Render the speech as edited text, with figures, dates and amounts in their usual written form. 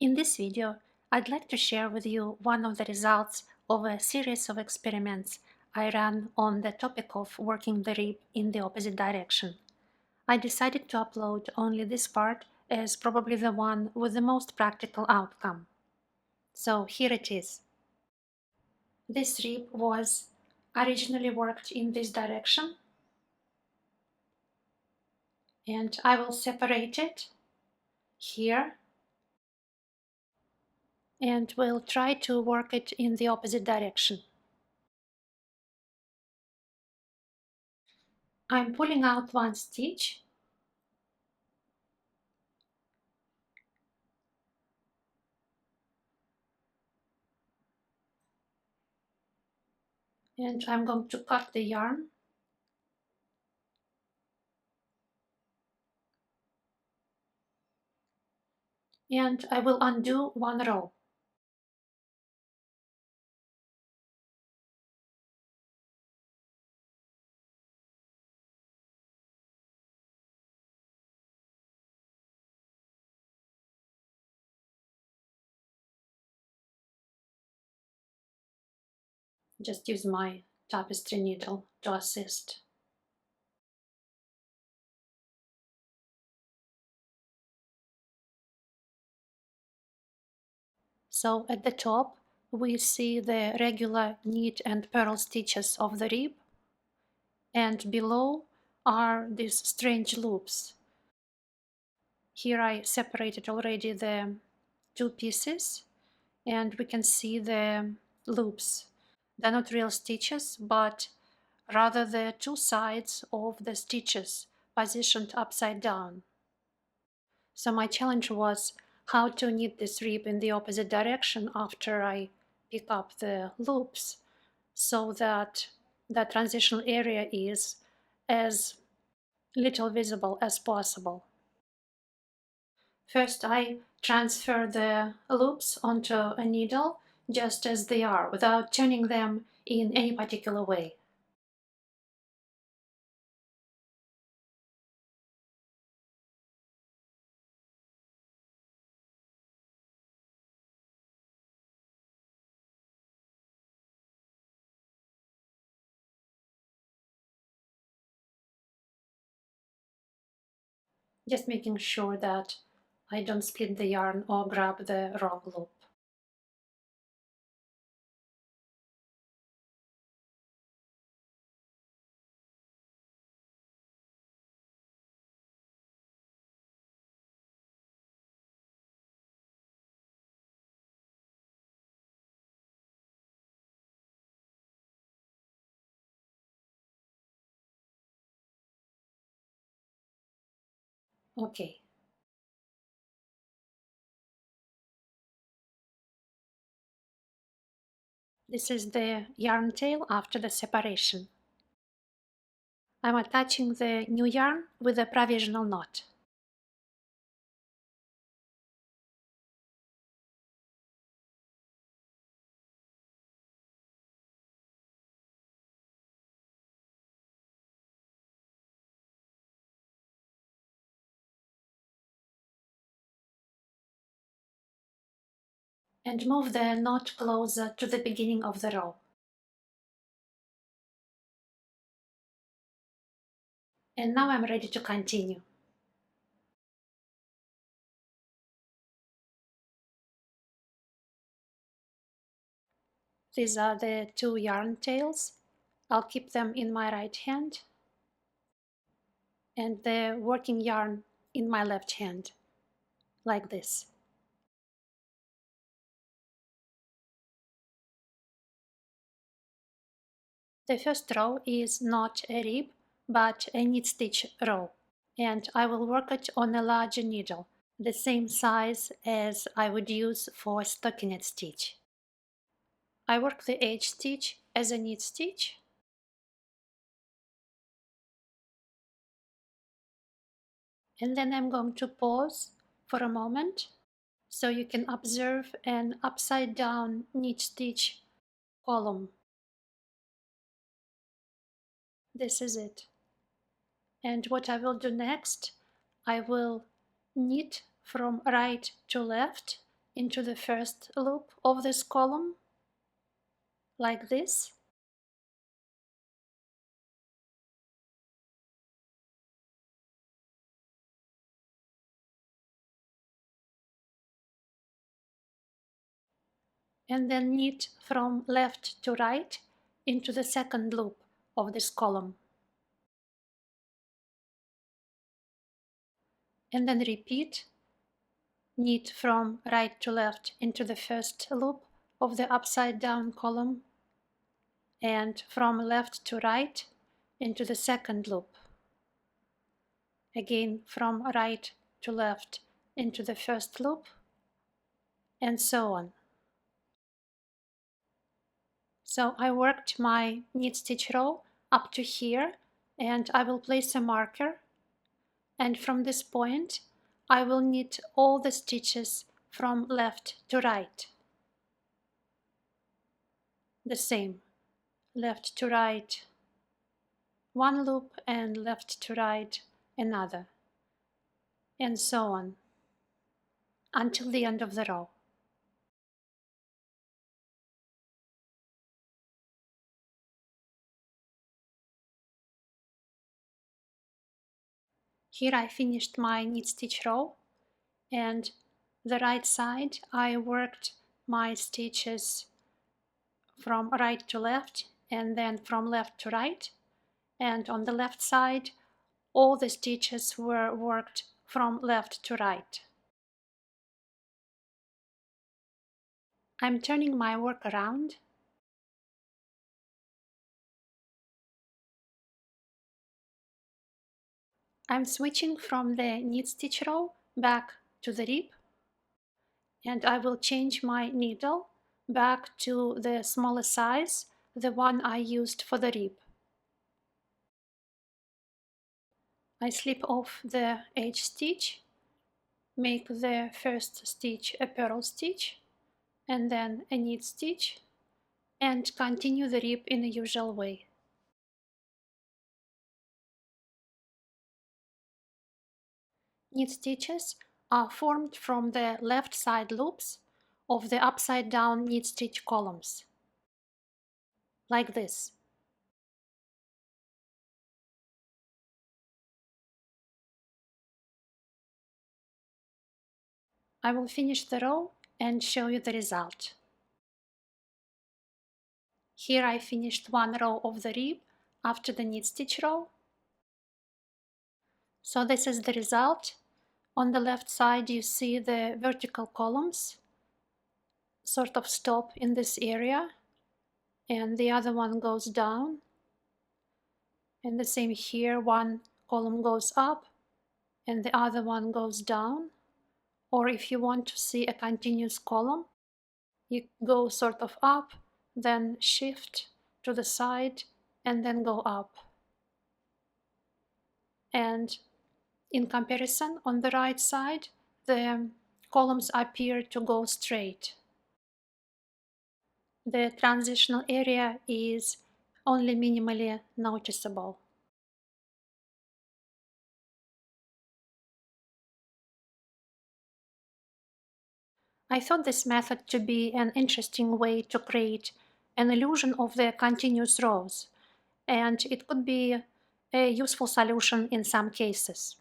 In this video, I'd like to share with you one of the results of a series of experiments I ran on the topic of working the rib in the opposite direction. I decided to upload only this part as probably the one with the most practical outcome. So here it is. This rib was originally worked in this direction, and I will separate it here and we'll try to work it in the opposite direction. I'm pulling out one stitch and I'm going to cut the yarn. And I will undo one row. Just use my tapestry needle to assist. So at the top we see the regular knit and purl stitches of the rib, and below are these strange loops. Here I separated already the two pieces and we can see the loops. They're not real stitches, but rather the two sides of the stitches positioned upside down. So my challenge was how to knit this rib in the opposite direction after I pick up the loops so that the transitional area is as little visible as possible. First, I transfer the loops onto a needle just as they are, without turning them in any particular way. Just making sure that I don't split the yarn or grab the wrong loop. Okay. This is the yarn tail after the separation. I'm attaching the new yarn with a provisional knot. And move the knot closer to the beginning of the row. And now I'm ready to continue. These are the two yarn tails. I'll keep them in my right hand and the working yarn in my left hand, like this. The first row is not a rib, but a knit stitch row, and I will work it on a larger needle, the same size as I would use for a stockinette stitch. I work the edge stitch as a knit stitch, and then I'm going to pause for a moment so you can observe an upside down knit stitch column. This is it. And what I will do next, I will knit from right to left into the first loop of this column, like this. And then knit from left to right into the second loop of this column. And then repeat, knit from right to left into the first loop of the upside down column, and from left to right into the second loop. Again, from right to left into the first loop, and so on. So I worked my knit stitch row up to here, and I will place a marker, and from this point I will knit all the stitches from left to right. The same, left to right one loop and left to right another, and so on until the end of the row. Here I finished my knit stitch row, and the right side I worked my stitches from right to left and then from left to right, and on the left side all the stitches were worked from left to right. I'm turning my work around. I'm switching from the knit stitch row back to the rib, and I will change my needle back to the smaller size, the one I used for the rib. I slip off the edge stitch, make the first stitch a purl stitch, and then a knit stitch, and continue the rib in the usual way. Knit stitches are formed from the left side loops of the upside down knit stitch columns, like this. I will finish the row and show you the result. Here I finished one row of the rib after the knit stitch row. So this is the result. On the left side you see the vertical columns sort of stop in this area, and the other one goes down, and the same here, one column goes up and the other one goes down. Or if you want to see a continuous column, you go sort of up, then shift to the side and then go up. And in comparison, on the right side, the columns appear to go straight. The transitional area is only minimally noticeable. I thought this method to be an interesting way to create an illusion of the continuous rows, and it could be a useful solution in some cases.